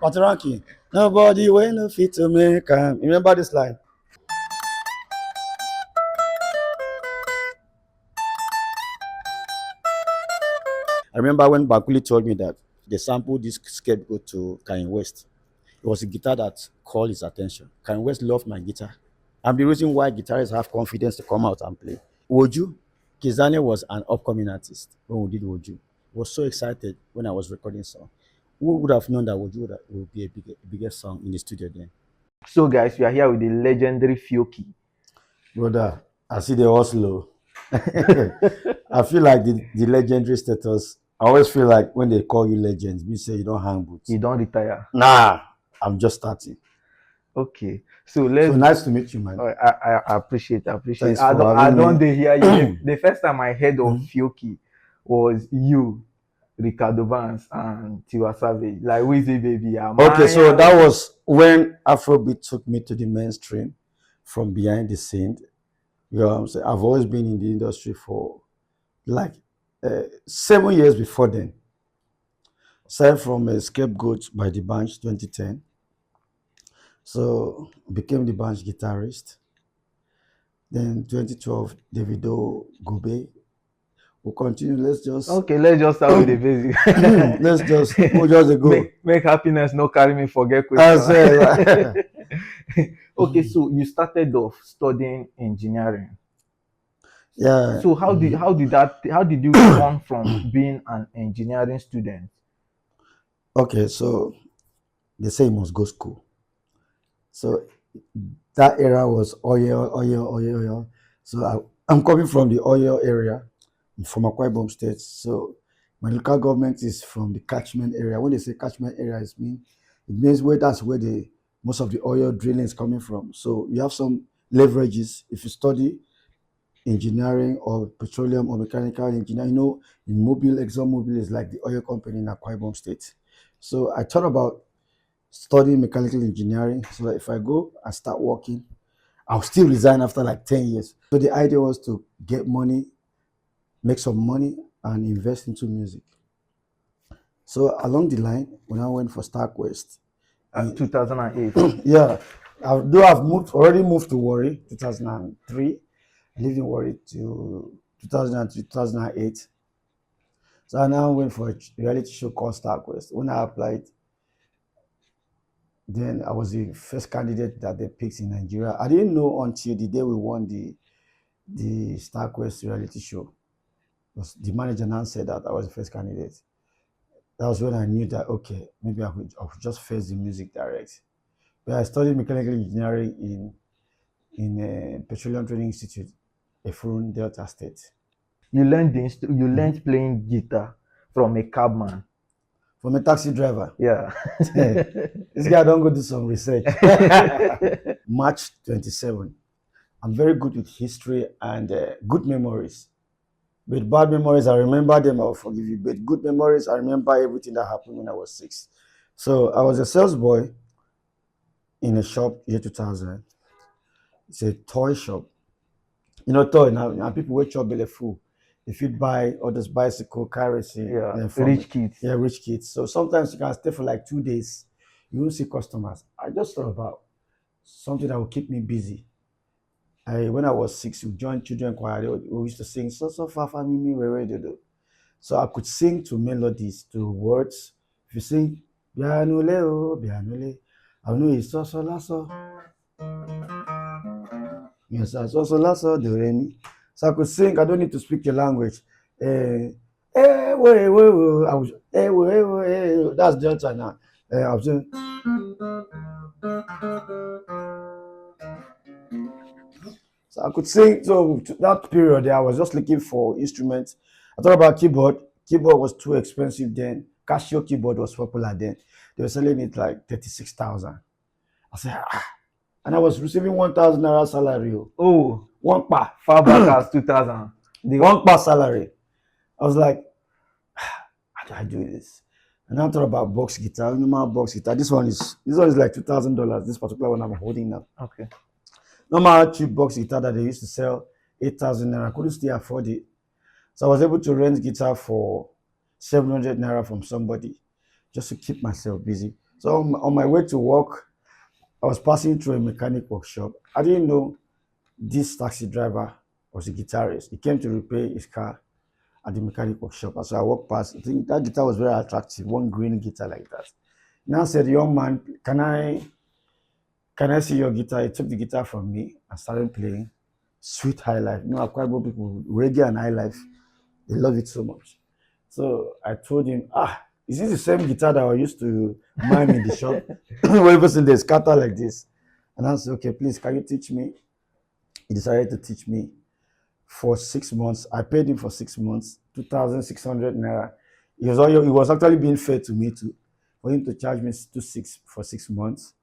Patoranking. Nobody will no fit to make am. Remember this line? I remember when Bakuli told me that they sampled this scapegoat to Kanye West. It was a guitar that called his attention. Kanye West loved my guitar. And the reason why guitarists have confidence to come out and play. Woju, Kizane was an upcoming artist when we did Woju. I was so excited when I was recording song. Who would have known that would be a bigger song in the studio then? So, guys, we are here with the legendary Fiokee. Brother, I see the Oslo. I feel like the legendary status. I always feel like when they call you legends, we say you don't hang boots. You don't retire. Nah, I'm just starting. Okay, so let's. So nice to meet you, man. I appreciate. Thanks I for don't. having me. Hear you. The first time I heard of Mhm. Fiokee was you, Ricardo Vance, and Tiwa Savage. Like Wheezy Baby. Okay, so that was when Afrobeat took me to the mainstream from behind the scene. You know what I'm saying? I've always been in the industry for like 7 years before then. Started from a scapegoat by the Bunch 2010. So became the Bunch guitarist. Then 2012, Davido Gobe. We'll continue. Let's just Okay, let's just start with the basic. we'll just go. Make happiness no carry me forget I question. said, Okay, so you started off studying engineering. yeah. So how did you come from being an engineering student? Okay, so they say you must go school. So that era was oil. So I'm coming from the oil area, from Akwa Ibom State. So my local government is from the catchment area. When they say catchment area, it means where that's where the most of the oil drilling is coming from. So you have some leverages if you study engineering or petroleum or mechanical engineering. You know, in Mobile, ExxonMobil is like the oil company in Akwa Ibom State. So I thought about studying mechanical engineering so that if I go and start working, I'll still resign after like 10 years. So the idea was to get money, make some money, and invest into music. So along the line, when I went for StarQuest, 2008. yeah, though already moved to Warri, 2003. I lived in Warri till 2003, 2008. So I now went for a reality show called StarQuest. When I applied, then I was the first candidate that they picked in Nigeria. I didn't know until the day we won the StarQuest reality show. The manager now said that I was the first candidate. That was when I knew that okay, maybe I could just face the music direct. But I studied mechanical engineering in a petroleum training institute, Efurun, Delta State. You learned playing guitar from a cabman. From a taxi driver. Yeah. This guy don't go do some research. March 27. I'm very good with history and good memories. With bad memories, I remember them, I'll forgive you. But good memories, I remember everything that happened when I was 6. So I was a sales boy in a shop year 2000. It's a toy shop. You know, toy now people wake up belly full. If you buy others bicycle, car racing, Yeah. from Rich kids. yeah, rich kids. So sometimes you can stay for like 2 days. You won't see customers. I just thought about something that will keep me busy. When I was 6, we joined children choir. We used to sing so far from me where do do. So I could sing to melodies, to words. If you sing Bianule oh Bianule, I know it's so la so. Yes, so la so do re mi. So I could sing. I don't need to speak your language. I was that's Delta now. I was saying, so I could sing. So that period there, I was just looking for instruments. I thought about keyboard. Keyboard was too expensive then. Casio keyboard was popular then. They were selling it like 36,000. I said, and I was receiving 1,000 naira salary. Oh, One pa. far back as 2000. One pa salary. I was like, how do I do this? And I thought about box guitar, normal box guitar. This one is like $2,000. This particular one I'm holding now. Okay. Normal cheap box guitar that they used to sell 8,000 naira. I couldn't still afford it. So I was able to rent guitar for 700 naira from somebody just to keep myself busy. So on my way to work, I was passing through a mechanic workshop. I didn't know this taxi driver was a guitarist. He came to repair his car at the mechanic workshop. And so I walked past. I think that guitar was very attractive, one green guitar like that. Now said, young man, can I see your guitar? He took the guitar from me and started playing Sweet High Life. You know, Akwa Ibom people, reggae and high life, they love it so much. So I told him, is this the same guitar that I used to mime in the shop? When people say they scatter like this. And I said, okay, please, can you teach me? He decided to teach me for 6 months. I paid him for 6 months, 2,600 naira. He was actually being fair to me too, for him to charge me 2,600 for 6 months.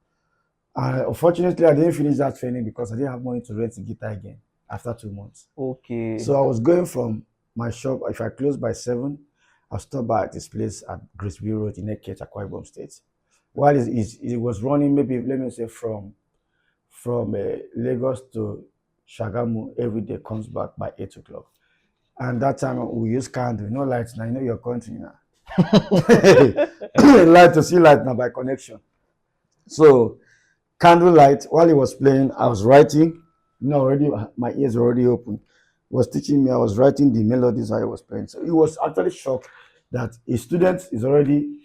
Unfortunately, I didn't finish that training because I didn't have money to rent the guitar again after 2 months. Okay. So I was going from my shop. If I close by 7, I'll stop by at this place at Graceville Road in Eket, Akwa Ibom State. While it was running, maybe let me say from Lagos to Shagamu every day, comes back by 8 o'clock. And that time we use candle, no lights now. You know your country now. Light to see light now by connection. So candlelight, while he was playing, I was writing. You know, already my ears were already open. He was teaching me. I was writing the melodies I was playing. So he was actually shocked that a student is already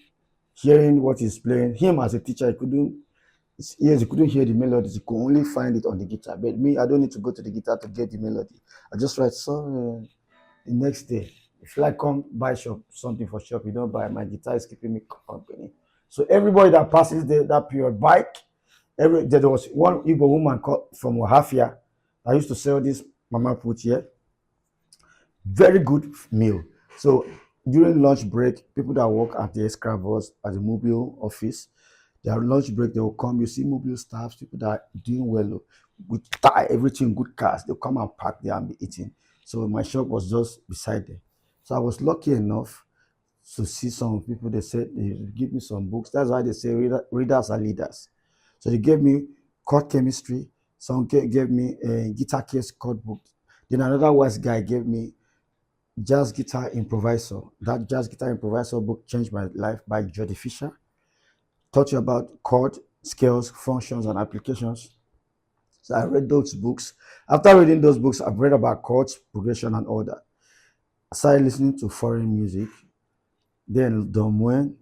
hearing what he's playing. Him as a teacher, he couldn't. His ears, he couldn't hear the melodies. He could only find it on the guitar. But me, I don't need to go to the guitar to get the melody. I just write song. The next day, if you like come buy shop something for shop, you don't buy. My guitar is keeping me company. So everybody that passes that period bike, there was one Igbo woman called from Wahafia. I used to sell this mama put here. Very good meal. So during lunch break, people that work at the Escravos at the mobile office, their lunch break, they will come. You see mobile staffs, people that are doing well with tie, everything, good cars. They'll come and park there and be eating. So my shop was just beside there. So I was lucky enough to see some people. They said they give me some books. That's why they say readers are leaders. So they gave me chord chemistry. Some gave me a guitar case chord book. Then another wise guy gave me jazz guitar improviser. That jazz guitar improviser book changed my life by Jody Fisher. Taught you about chord, scales, functions, and applications. So I read those books. After reading those books, I've read about chords, progression, and all that. I started listening to foreign music. Then Don Moen,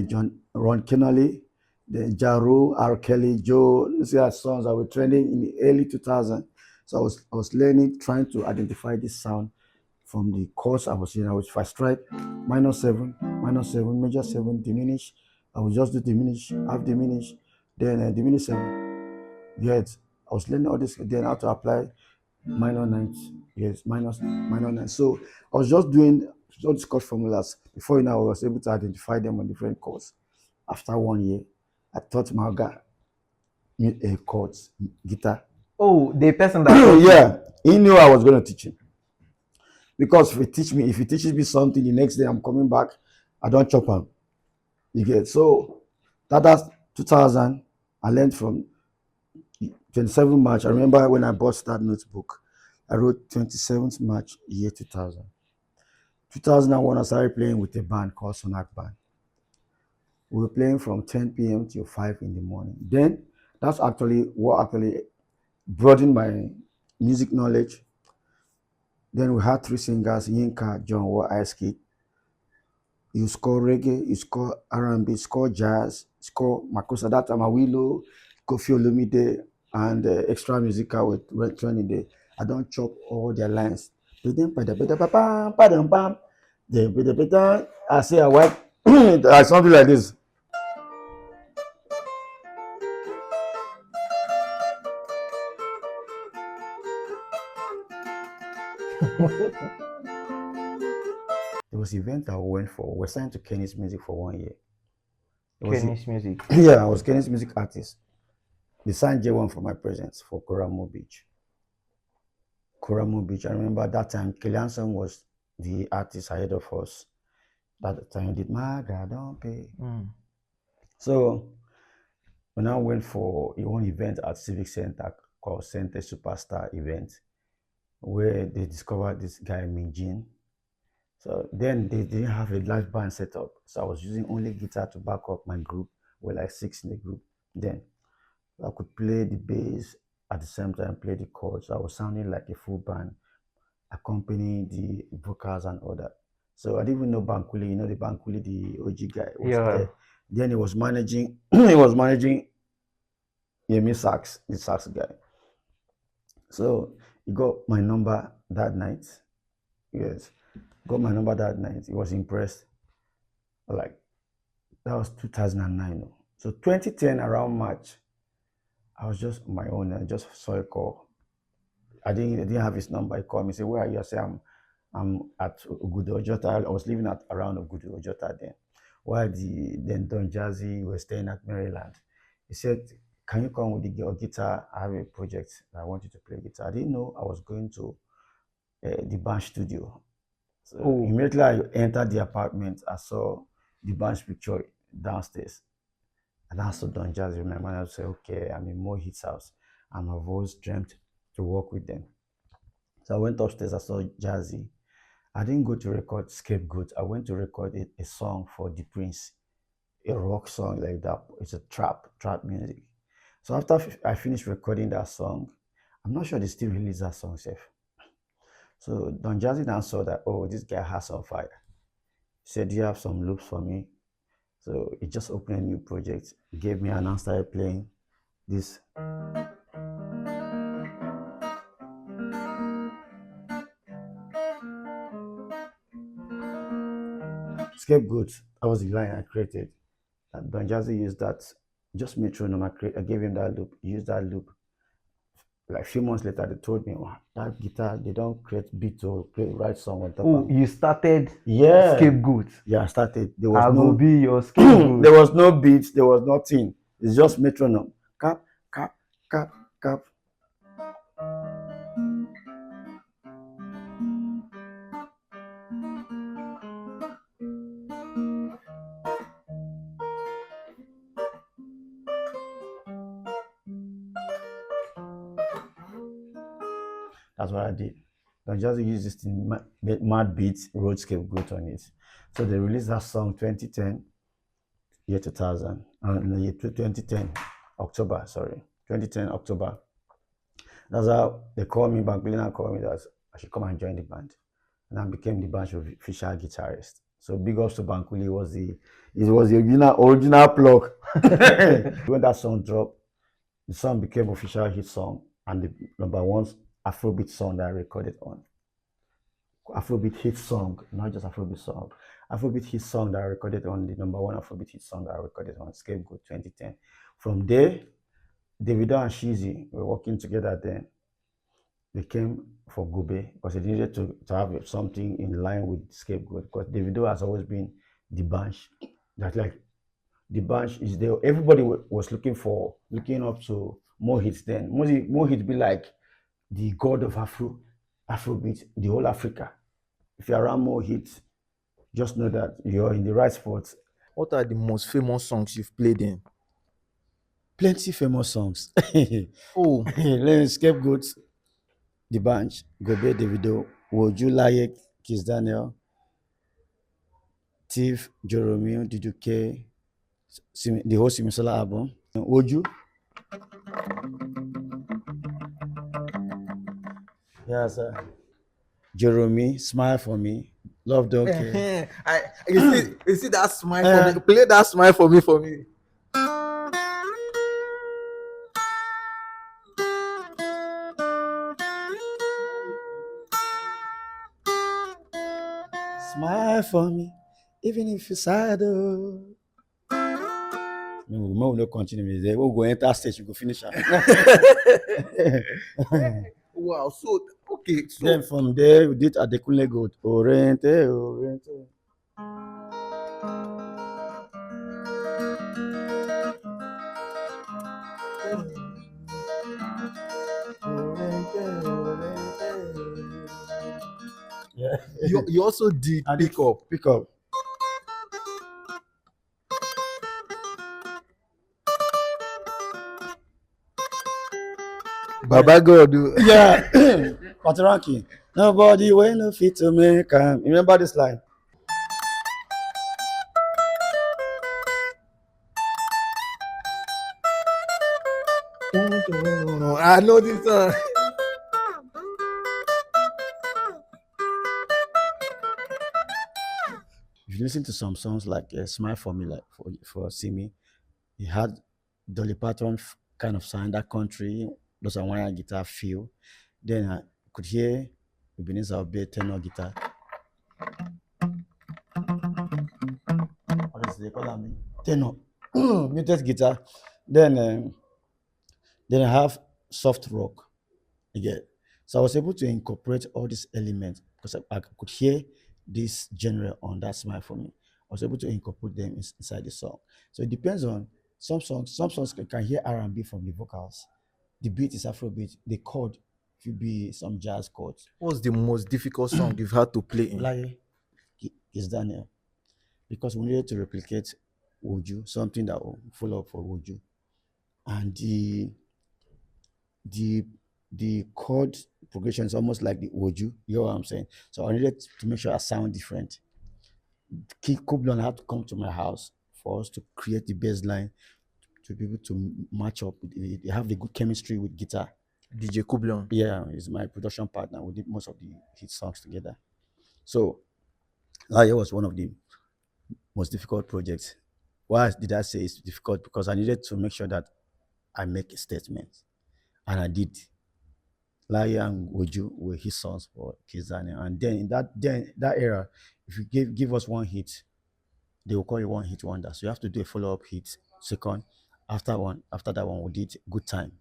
John Ron Kennedy, then Jaru, R. Kelly, Joe. These are songs that were trending in the early 2000s. So I was learning, trying to identify this sound from the chords I was in. If I strike minor seven, major seven, diminish, I would just do diminish, half diminish, then diminish seven. Yes, I was learning all this, then how to apply minor ninth. Yes, minor ninth. So I was just doing all these chord formulas. Before you know, I was able to identify them on different chords. After 1 year, I taught Malga chords, guitar. Oh, the person that taught you. Yeah, he knew I was going to teach him. Because if he teaches me something, the next day I'm coming back, I don't chop him. You get so that's 2000. I learned from 27th March. I remember when I bought that notebook. I wrote 27th March, year 2000. 2001, I started playing with a band called Sonak Band. We were playing from 10 p.m. till 5 in the morning. Then that's actually what actually broadened my music knowledge. Then we had three singers, Yinka, John, Ice Kid. You score reggae, you score R&B, score jazz, score Makosa that time Awilo, Kofi Olumide, and extra musical with Red Training Day. I don't chop all their lines. I say I wipe something like this. There was an event I went for. We're signed to Kenny's Music for 1 year. It was Kenny's music. yeah, I was Kenny's music artist. They signed J1 for my presence for Koramo Beach. Koramo Beach. I remember at that time, Kilianson was the artist ahead of us. That time he did My God Don't Pay. So when I went for one event at Civic Center called Center Superstar Event, where they discovered this guy Minjin. So then they didn't have a live band set up. So I was using only guitar to back up my group We're like six in the group. Then I could play the bass at the same time, play the chords. So I was sounding like a full band, accompanying the vocals and all that. So I didn't even know Bankuli. You know the Bankuli, the OG guy was Yeah. there. Then he was managing. He was managing Yemi Sax, the sax guy. So he got my number that night. Yes, got my number that night. He was impressed. Like that was 2009. So 2010 around March, I was just on my own. I just saw a call. I didn't have his number. He called me, say, "Where are you?" I say, I'm at Ogudu Ojota. I was living at around Ogudu Ojota then. While then Don Jazzy was staying at Maryland. He said, "Can you come with your guitar? I have a project. I want you to play guitar." I didn't know I was going to the band studio. So Oh, immediately I entered the apartment, I saw the band's picture downstairs. And I saw Don Jazzy. My manager said, "Okay, I'm in Mo Hits house." And I've always dreamt to work with them. So I went upstairs, I saw Jazzy. I didn't go to record Scapegoat. I went to record a song for The Prince, a rock song like that. It's a trap music. So after I finished recording that song, I'm not sure they still release that song, Chef. So Don Jazzy now saw that, oh, this guy has some fire. He said, "Do you have some loops for me?" So he just opened a new project, gave me and I started playing this Scapegoat. That was the line I created. And Don Jazzy used that, just metronome. I gave him that loop, he used that loop. Like a few months later, they told me, "Wow, that guitar, they don't create beat or write song on top oh, of it." you started Yeah. Scapegoat. Yeah, I started. There was I go no be your there scapegoat. was no beats, there was nothing. It's just metronome. Cap, cap, cap, cap. That's what I did. I just use this thing, Mad Beats, wrote Scapegoat on it. So they released that song 2010, year 2000, no, year 2010, October, sorry, 2010, October. That's how they called me, Banklina called me that I should come and join the band. And I became the band's official guitarist. So big ups to Bankuli it was the original plug. When that song dropped, the song became official hit song and the number one Afrobeat song that I recorded on. Afrobeat hit song, not just Afrobeat song. Afrobeat hit song that I recorded on, the number one Afrobeat hit song that I recorded on Scapegoat 2010. From there, Davido and Shizzy were working together then. They came for Gobe because they needed to have something in line with Scapegoat because Davido has always been the bunch that like the bunch is there. Everybody was looking up to more hits then. More hits be like the god of Afrobeat, the whole Africa. If you're around more hits, just know that you're in the right spot. What are the most famous songs you've played in? Plenty famous songs. Oh, Scapegoats, The Bunch, Gobe Davido, Woju Laye, Kiss Daniel, Thief, Jeromeo, Diduke, the whole Simisola album. Woju, yes, Jerome, Smile for Me, Love Don't Care. you see that smile for me. Uh, Play that smile for me for me. Smile for me, even if you're sad. Oh. No, we will not continue with that. We'll go enter stage, we go finish am. Wow. So okay. So Then from there, we did Adekunle Gold. Orente, Orente. Orente, Orente. Yeah. you also did I did pick up. pick up. Baba God. Oh. Yeah. Patoranking. Nobody will no fit to make remember this line? I know this song. If you listen to some songs like "Smile for Me," like for "See Me," he had Dolly Parton kind of sound, that country, those are one guitar feel. Then I could hear Ebenezer Obey tenor guitar. What is they call me? Tenor, muted guitar. Then then I have soft rock again. So I was able to incorporate all these elements because I could hear this genre on that smile for me. I was able to incorporate them inside the song. So it depends on some songs. Some songs can hear R&B from the vocals. The beat is Afrobeat. The chord could be some jazz chords. What's the most difficult song you've had to play in? Like is Daniel, because we needed to replicate Woju, something that will follow up for Woju, and the the chord progression is almost like the Woju. You know what I'm saying? So I needed to make sure I sound different. Kublon had to come to my house for us to create the bass line to be able to match up. They have the good chemistry with guitar. DJ Kublon. Yeah, he's my production partner. We did most of the hit songs together. So that was one of the most difficult projects. Why did I say it's difficult? Because I needed to make sure that I make a statement, and I did. Laya and Woju were his songs for Kizania, and then in that era, if you give us one hit, they will call you one hit wonder. So you have to do a follow up hit. Second, after that one, we did Good Time.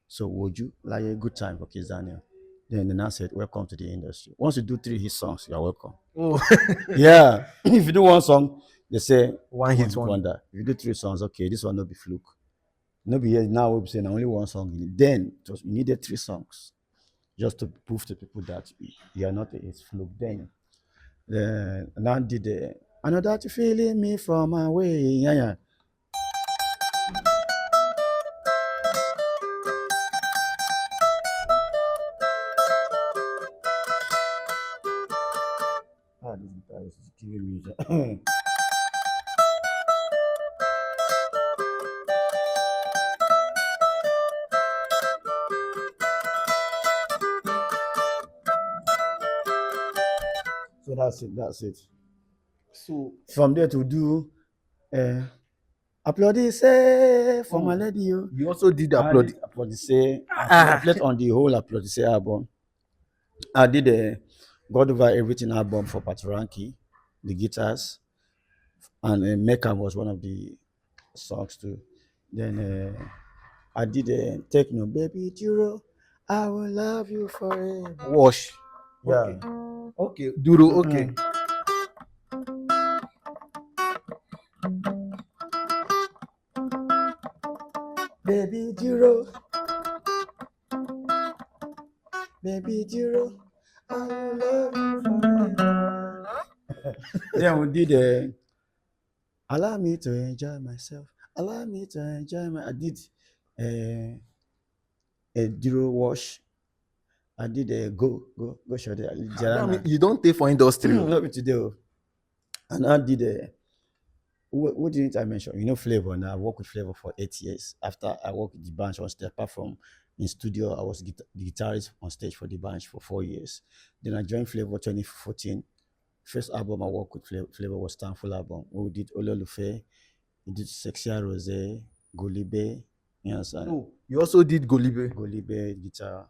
So Woju, Laya, Good Time for Kizania. Then the now said, "Welcome to the industry." Once you do 3 hit songs, you're welcome. Oh, Yeah, if you do one song, they say one hit wonder. If you do 3 songs, okay, this one no be fluke. No be here now we're saying only one song. Then just you needed 3 songs just to prove to people that you are not a fluke. Then now did the I know that you feeling me from away. Yeah, yeah. Ah, this guitar is giving me. So that's it. That's it. So From there to do uh, Applaudisse for my lady. you also did I upload. did Applaudisse. I played on the whole Applaudisse album. I did a God Over Everything album for Patoranki, the guitars, and Mecca was one of the songs too. Then I did a techno, baby Duro, I will love you forever. Wash. Yeah. Okay. Duro. Okay. Baby Duro, baby Duro, I will love you forever. Then we did allow me to enjoy myself. Allow me to enjoy my. I did a Duro wash. I did a go show the Damn, you don't pay for industry. not be today. And I did a what didn't I mention? You know Flavor now. I worked with Flavor for 8 years. After I worked with the band on stage, apart from in studio, I was the guitarist on stage for the band for 4 years. Then I joined Flavor 2014. First album I worked with Flavor was Stanful album. We did Ololufe, we did Sexia Rose, Golibe, you understand? Oh, you also did Golibe. Golibe guitar.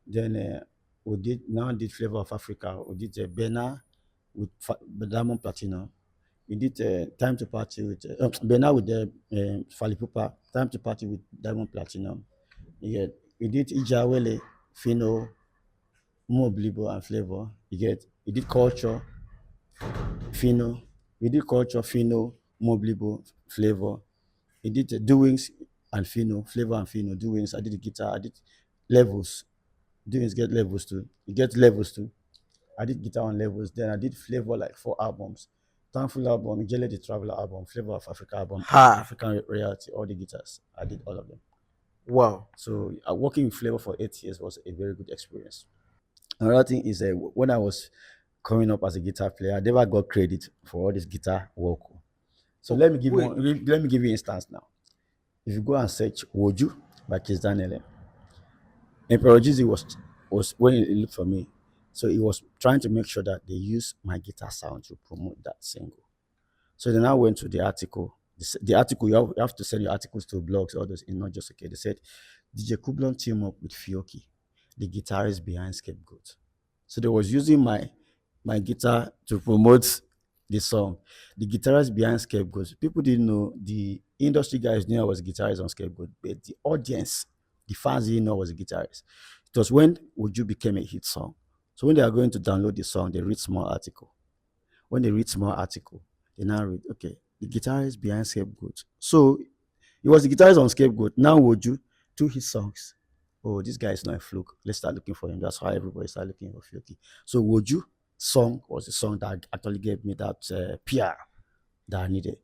Then we did Flavor of Africa. We did Bena with Diamond Platinum. We did Time to Party with Bena with the Falipupa. Time to Party with Diamond Platinum. Yeah, we did Ijawele, Fino, Moblibo, and Flavor. We did Culture, Fino. We did Culture, Fino, Moblibo, Flavor. We did Doings and Fino, Flavor and Fino, Doings. I did the guitar. I did Levels. Doings get levels too. You get levels too. I did guitar on levels. Then I did Flavor like 4 albums. Thankful album, Jelly the Traveler album, Flavor of Africa album, African Reality, all the guitars. I did all of them. Wow. So working with Flavor for 8 years was a very good experience. Another thing is when I was coming up as a guitar player, I never got credit for all this guitar work. So let me give you instance now. If you go and search Woju, by Kiss Daniel. Emperor Jizzy was when he looked for me, so he was trying to make sure that they use my guitar sound to promote that single. So then I went to the article. The article you have to send your articles to blogs, all those, and not just okay. They said DJ Kublon team up with Fiokee, the guitarist behind Scapegoat. So they was using my guitar to promote the song. The guitarist behind Scapegoat. People didn't know, the industry guys knew I was a guitarist on Scapegoat, but the audience, the fans didn't know I was a guitarist. It was when Would You became a hit song. So when they are going to download the song, they read small article. When they read small article, they now read, okay, the guitarist behind Scapegoat. So he was the guitarist on Scapegoat. Now would you two his songs? Oh, this guy is not a fluke. Let's start looking for him. That's why everybody started looking for Fiokee. So would you song was the song that actually gave me that PR that I needed.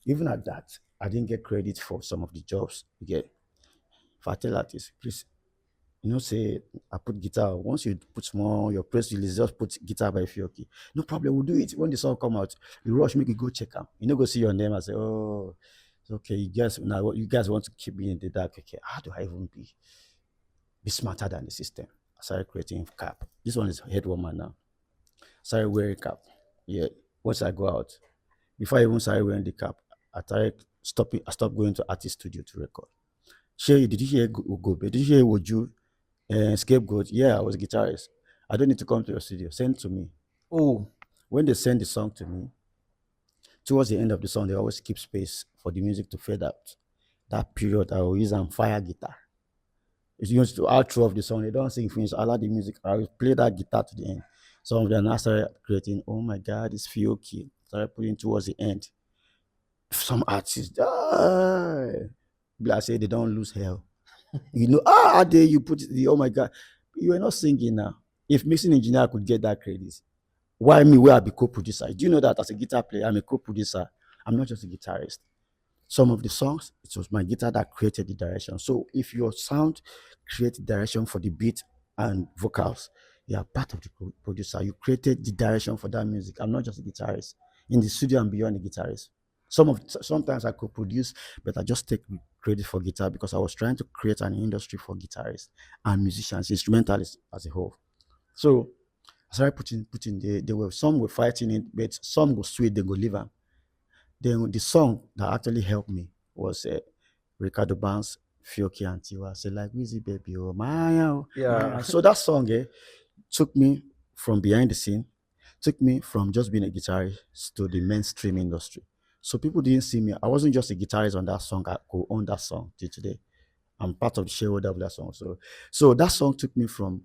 Even at that, I didn't get credit for some of the jobs. You get, if I tell artists, please, say I put guitar. Once you put small your press release, just put guitar by Fiokee. No problem, we'll do it. When the song come out, you rush, make you go check them. You know, go see your name and say, oh, it's okay. You guys now you guys want to keep me in the dark. Okay, how do I even be smarter than the system? I started creating cap. This one is head warmer now. Started wearing cap. Yeah. Once I go out, before I even started wearing the cap, I started stopping. I stopped going to artist studio to record. Shay, did you hear Gobe? Did you hear Woju? Scapegoat. Yeah, I was a guitarist. I don't need to come to your studio. Send to me. Oh, When they send the song to me, towards the end of the song, they always keep space for the music to fade out. That period, I will use and fire guitar. It's used to outro of the song. They don't sing finish. I like the music. I will play that guitar to the end. Some of them now started creating, oh my God, it's Fiokee. Started putting towards the end. Some artists, I say they don't lose hell. How dare you put the, oh my God, you are not singing now. If mixing engineer could get that credit, why me where I be co-producer? Do you know that as a guitar player, I'm a co-producer? I'm not just a guitarist. Some of the songs, it was my guitar that created the direction. So if your sound creates direction for the beat and vocals, you are part of the producer. You created the direction for that music. I'm not just a guitarist. In the studio, I'm beyond a guitarist. Sometimes I could produce, but I just take credit for guitar because I was trying to create an industry for guitarists and musicians, instrumentalists as a whole. So I started putting they were some were fighting it, but some go sweet, they go live am. Then the song that actually helped me was Ricardo Banks, Fiokee and Tiwa. Say like Wheezy baby, oh Maya, oh, yeah. Maya. So that song took me from behind the scene, took me from just being a guitarist to the mainstream industry. So people didn't see me. I wasn't just a guitarist on that song. I could own that song till today. I'm part of the shareholder of that song. So that song took me from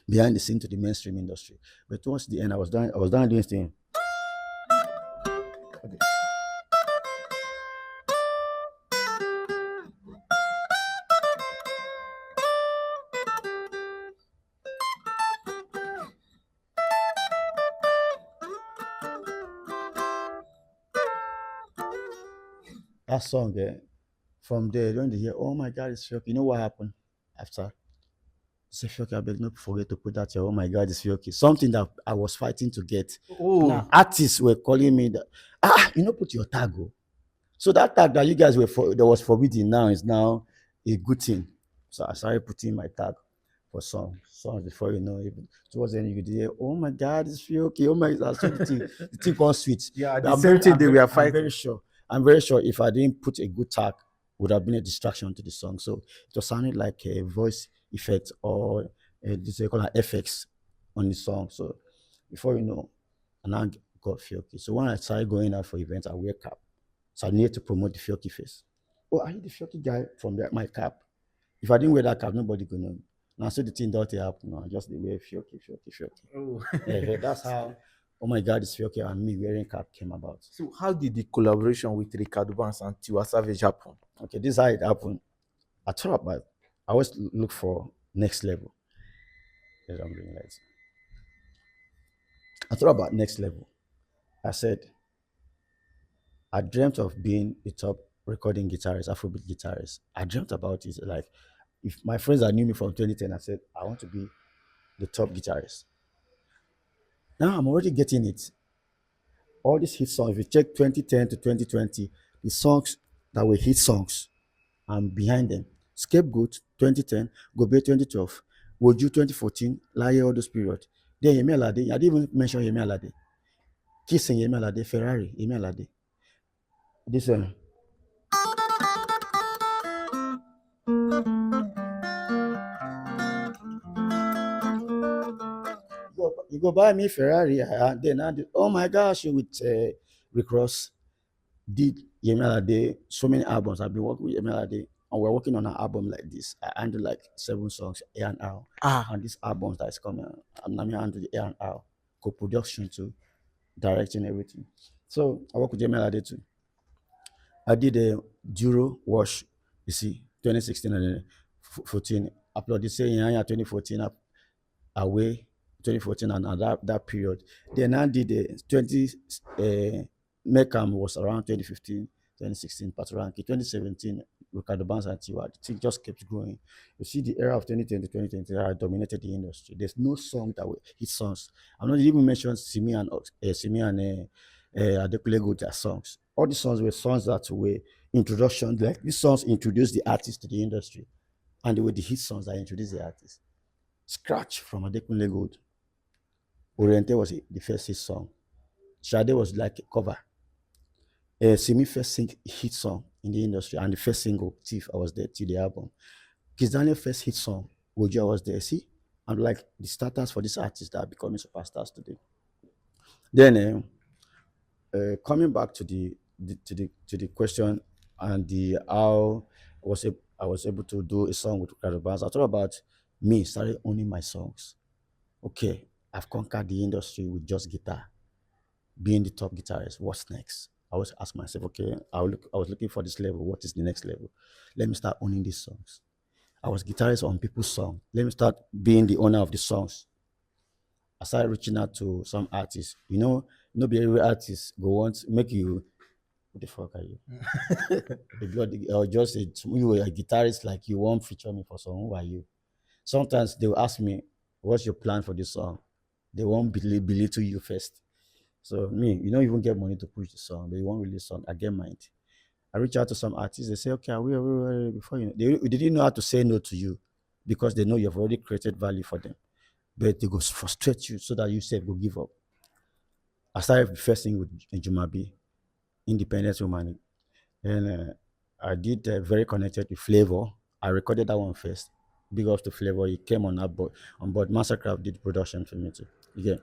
behind the scene to the mainstream industry. But towards the end, I was done doing this thing. That song, from there, when they hear, oh my God, it's Fiokee. You know what happened after? Say Fiokee, I beg, not forget to put that here. Oh my God, it's Fiokee. Something that I was fighting to get. Oh, Now, artists were calling me that, put your tag. Oh. So that tag that you guys that was forbidden now is now a good thing. So I started putting my tag for songs before you know even towards the end you could hear, oh my God, it's Fiokee. Oh my God, so the thing got sweet. yeah. But The same thing they were fighting. I'm very sure if I didn't put a good tag, would have been a distraction to the song. So it was sounding like a voice effect or this they call it FX on the song. So before you know, and I got Fiokee. So when I started going out for events, I wear cap. So I needed to promote the Fiokee face. Oh, are you the Fiokee guy from my cap? If I didn't wear that cap, nobody could know. Now, so the thing don't happen. Now, just the way Fiokee, Fiokee, Fiokee. Oh. That's how, oh my God, it's Fiokee and me wearing cap came about. So how did the collaboration with Ricardo Banks and Tiwa Savage happen? Okay, this is how it happened. I always look for next level. Yes, I'm doing lights. I thought about next level. I said, I dreamt of being the top recording guitarist, Afrobeat guitarist. I dreamt about it. Like, if my friends that knew me from 2010, I said, I want to be the top guitarist. Now I'm already getting it. All these hit songs, if you check 2010 to 2020, the songs that were hit songs, I'm behind them. Scapegoat 2010, Gobe 2012, Woju 2014, Laye all those period. Then Yemi Alade, I didn't even mention Yemi Alade. Kissing Yemi Alade, Ferrari, Yemi Alade. This you go buy me Ferrari, then oh my gosh, with Rick Ross did Yemi Alade so many albums. I've been working with Yemi Alade, and we're working on an album like this. I handle like 7 songs, A&R, and this albums that is coming. I'm not handle the A&R, co-production too, directing everything. So I work with Yemi Alade too. I did a Duro Wash, you see, 2016 and 14. Uploaded say in 2014 away 2014 and that period. Then I did a 20 Mecam was around 2015, 2016, Patoranki, 2017, Ricardo Banks and Tiwa. The thing just kept growing. You see, the era of 2010 to 2020 I dominated the industry. There's no song that will hit songs. I'm not even mention Simi and Adekunle Gold, their songs. All the songs were songs that were introduction. Like these songs introduced the artist to the industry, and they were the hit songs that introduced the artist. Scratch from Adekunle Gold. Oriente was the first hit song. Shade was like a cover. Simi first hit song in the industry, and the first single, Thief, I was there till the album. Kiss Daniel first hit song, Wojo, I was there. See, I'm like the starters for these artists that are becoming superstars today. Then coming back to the question and the how I was able to do a song with Ricardo Banks. I thought about me started owning my songs. Okay, I've conquered the industry with just guitar, being the top guitarist. What's next? I always ask myself, okay, I was looking for this level. What is the next level? Let me start owning these songs. I was guitarist on people's songs. Let me start being the owner of the songs. I started reaching out to some artists. Be every artist go want make you. What the fuck are you? If or just you were a guitarist, like you won't feature me for song. Who are you? Sometimes they will ask me, "What's your plan for this song?" They won't belittle you first. So me, you don't even get money to push the song. They won't release song. I get mind. I reach out to some artists. They say, "Okay, I will before you." They didn't know how to say no to you because they know you've already created value for them. But they go frustrate you so that you say go give up. I started the first thing with Jumabi, Independent Woman. And I did Very Connected with Flavor. I recorded that one first. Big up to Flavor. He came on board. Mastercraft did production for me too. Yeah.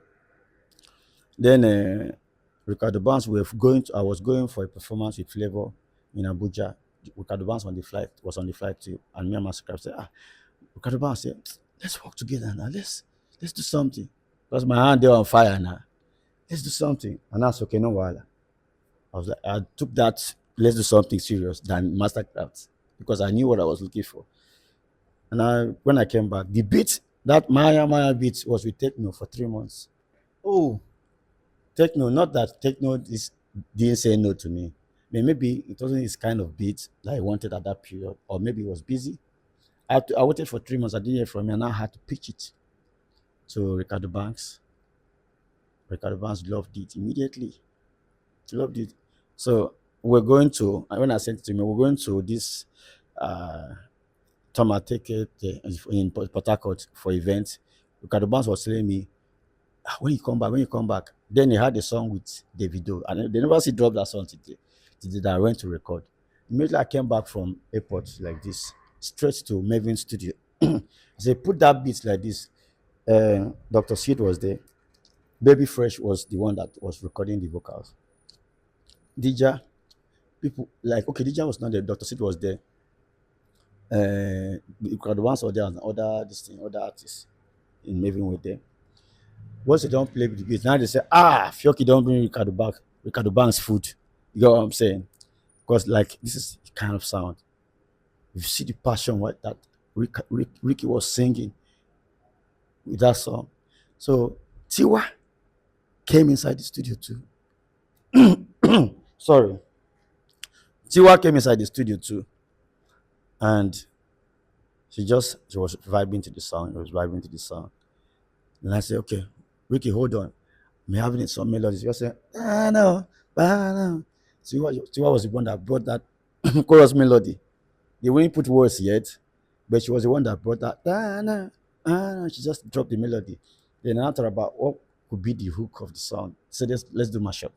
Then Ricardo Barnes I was going for a performance with Flavor in Abuja. Ricardo Barnes was on the flight too. And me and Mastercraft said, Ricardo Barnes said, let's work together now. Let's do something. Because my hand there on fire now. Let's do something. And that's okay, no while. I took that let's do something serious than Mastercraft because I knew what I was looking for. And when I came back, the beat, that Maya beat was with Techno for 3 months. Oh, Techno, not that didn't say no to me. Maybe it wasn't his kind of beat that I wanted at that period, or maybe he was busy. I waited for 3 months. I didn't hear from him, and I had to pitch it to Ricardo Banks. Ricardo Banks loved it immediately. He loved it. So when I sent it to me, we're going to this Tomateke in Port Harcourt for events. Ricardo Banks was telling me, when you come back. Then he had a song with Davido, and they never see drop that song today. That I went to record. Immediately I came back from airport like this, straight to Melvin studio. I said, put that beat like this. Dr. Seed was there. Baby Fresh was the one that was recording the vocals. Dija, people like okay, Dija was not there. Dr. Seed was there. The ones were there and other artists in Melvin were there. Once they don't play with the beat, now they say, Fiokee don't bring Ricardo Banks food. You know what I'm saying? Because like this is the kind of sound. You see the passion what that Ricky was singing with that song. So Tiwa came inside the studio too. Sorry. Tiwa came inside the studio too. And she was vibing to the song. She was vibing to the song. And I said, okay, Ricky, hold on. I'm having some melodies. You say, I know, I know. Tiwa was the one that brought that chorus melody. They wouldn't put words yet. But she was the one that brought that. "Da, na, she just dropped the melody. Then I thought about what could be the hook of the song. So let's do mashup.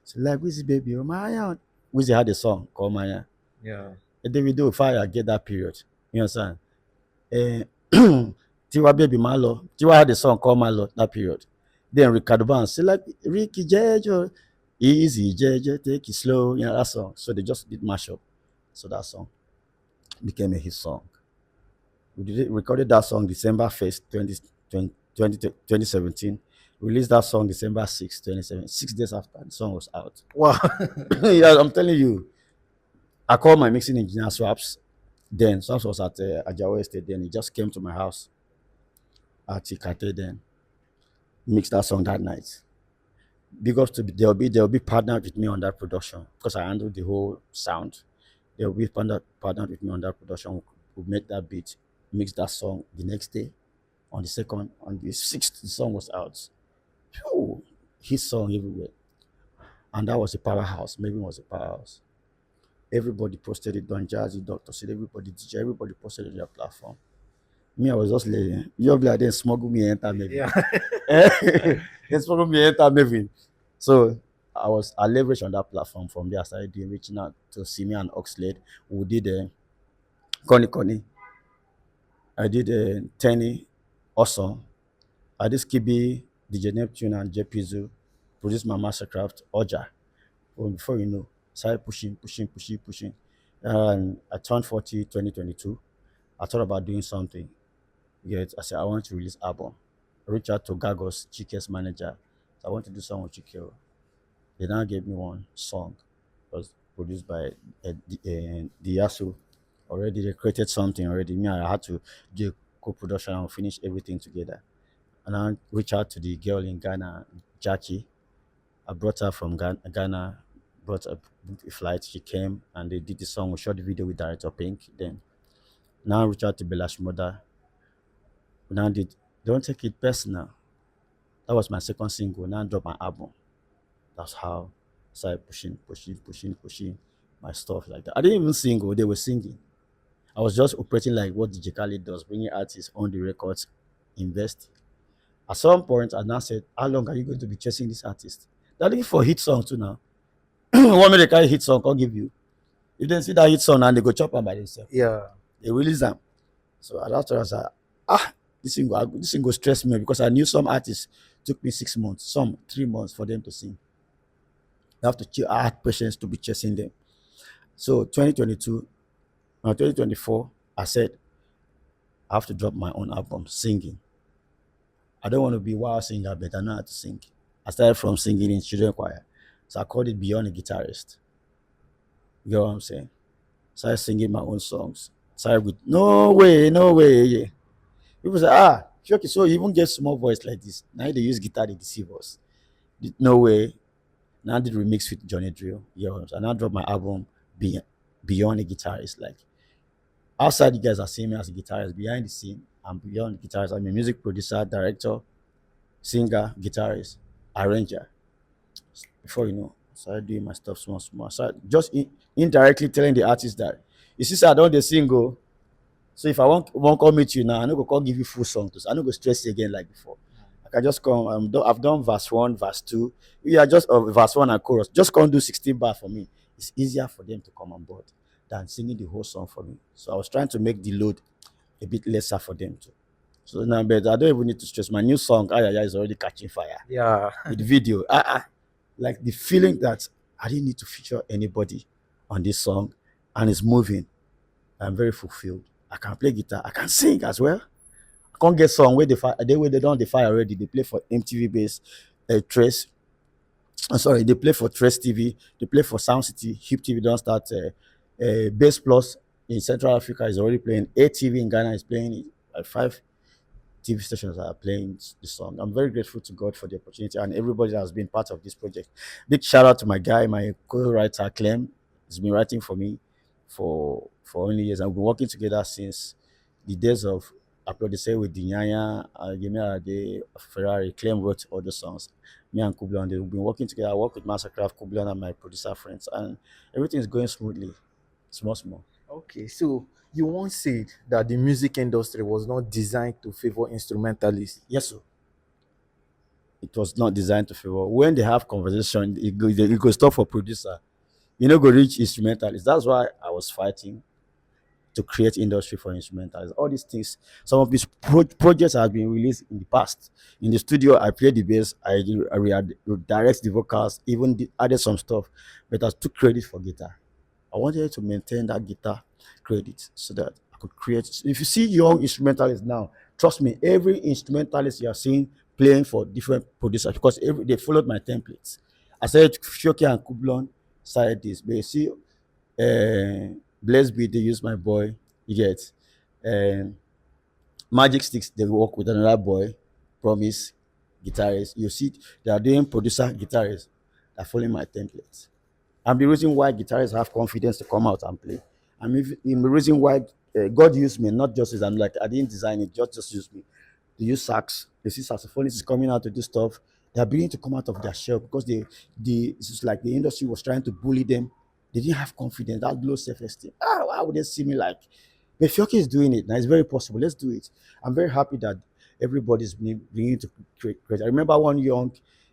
So like Wizzy baby, oh my own. Wizzy had a song called Maya. Yeah. And then we do fire get that period. You understand? Eh, Tiwa baby Malo. Tiwa had a song called Malo that period. Then Ricardo Band say like Ricky Jejo, easy Jejo, take it slow. You know that song. So they just did mashup. So that song became a hit song. Recorded that song December 1st, 2017. Released that song December 6th, 2017. 6 days after the song was out. Wow. Yeah, I'm telling you. I called my mixing engineer Swaps. Then Swaps was at Ajawa Estate. Then he just came to my house at Ikate. Then mixed that song that night. Because they'll be partnered with me on that production because I handled the whole sound. They'll be partnered with me on that production. We'll make that beat, mix that song the next day. On the 6th, the song was out. Phew, his song everywhere. And that was a powerhouse. Maybe it was a powerhouse. Everybody posted it on Jazzy, Dr. Sid, everybody, DJ, everybody posted it on their platform. Me, I was just laying. You be like, then smuggle me enter maybe. Yeah. They smuggle me enter maybe. So I leveraged on that platform from there. I started doing reaching out to Simi and Oxlade. We did Connie Connie. I did Tenny, Awesome. I did Skibi, DJ Neptune and JPZoo. Produced my Mastercraft, Oja. Well, before you know, started pushing. And I turned 40, 2022. I thought about doing something. Yet I said I want to release album. I reached out to Gagos, Chike's manager. So I want to do something with Chike. They now gave me one song. It was produced by Diasu. Already they created something already. Me, I had to do co-production and finish everything together. And I reached out to the girl in Ghana, Jackie. I brought her from Ghana, brought a flight. She came and they did the song. We shot the video with director Pink. Then now I reached out to Belash mother. We now did Don't Take It Personal. That was my second single. Now I dropped my album. That's how I started pushing my stuff like that. I didn't even sing, they were singing. I was just operating like what DJ Khaled does, bringing artists on the records, invest. At some point, I now said, how long are you going to be chasing this artist? They're looking for hit song too now. One minute they carry hit song, I'll give you. If they see that hit song and they go chop them by themselves, Yeah. they release them. So at that time, I was like, this thing go stress me because I knew some artists took me 6 months, some 3 months for them to sing. You have to I had patience to be chasing them. So 2022, 2024, I said I have to drop my own album, singing. I don't want to be a wild singer, but I know how to sing. I started from singing in children choir. So I called it Beyond a Guitarist. You know what I'm saying? Started singing my own songs. Started with No Way, No Way. Yeah. People say, Fiokee, so you even get small voice like this. Now they use guitar, they deceive us. No Way. Now I did remix with Johnny Drill. You know what I'm saying? And I dropped my album Beyond a Guitarist. Like outside you guys are seeing me as a guitarist, behind the scene, I'm beyond the guitarist. I'm a music producer, director, singer, guitarist, arranger. Before you know, I started doing my stuff small. So just indirectly telling the artist that you see, sir, I don't the single. So if I won't come meet you now, I no go come give you full song to. I no go stress you again like before. I can just come. I've done verse one, verse two. Yeah, just verse one and chorus. Just come do 16 bar for me. It's easier for them to come on board than singing the whole song for me. So I was trying to make the load a bit lesser for them too. So now, but I don't even need to stress. My new song, Ayaya, is already catching fire. Yeah. With video, like the feeling that I didn't need to feature anybody on this song, and it's moving. I'm very fulfilled. I can play guitar. I can sing as well. I can't get song where they don't defy already. They play for MTV base, Trace. Sorry, they play for Trace TV. They play for Sound City. Hip TV don't start. Base Plus in Central Africa is already playing. ATV in Ghana is playing it. Like 5 TV stations are playing the song. I'm very grateful to God for the opportunity and everybody that has been part of this project. Big shout out to my guy, my co-writer Clem. He's been writing for me for only years. I've been working together since the days of Upload Say with Dinyanya, Gemia Ade, Ferrari. Clem wrote all the songs. Me and Kublon, they've been working together. I work with Mastercraft, Kublon, and my producer friends, and everything is going smoothly, small. Okay. So You once said that the music industry was not designed to favor instrumentalists. Yes, sir. It was not designed to favor. When they have conversation, it go stop for producer. You know, go reach instrumentalists. That's why I was fighting to create industry for instrumentals. All these things, some of these projects have been released in the past. In the studio, I play the bass, I direct the vocals, even added some stuff, but I took credit for guitar. I wanted to maintain that guitar credit so that I could create. If you see young instrumentalists now, trust me, every instrumentalist you are seeing playing for different producers because they followed my templates. I said Fiokee and Kublon started this, but you see Blessed be they use my boy. You get Magic Sticks. They work with another boy. Promise guitarist. You see, they are doing producer guitarists. They're following my templates. I'm the reason why guitarists have confidence to come out and play. I'm the reason why God used me, not just as I'm like I didn't design it, just use me. They use sax. They see saxophonists is coming out to do stuff. They are beginning to come out of their shell because it's just like the industry was trying to bully them. They didn't have confidence. That low self-esteem. Why would they see me like? But Fiocchi is doing it now. It's very possible. Let's do it. I'm very happy that everybody's beginning to create. I remember one young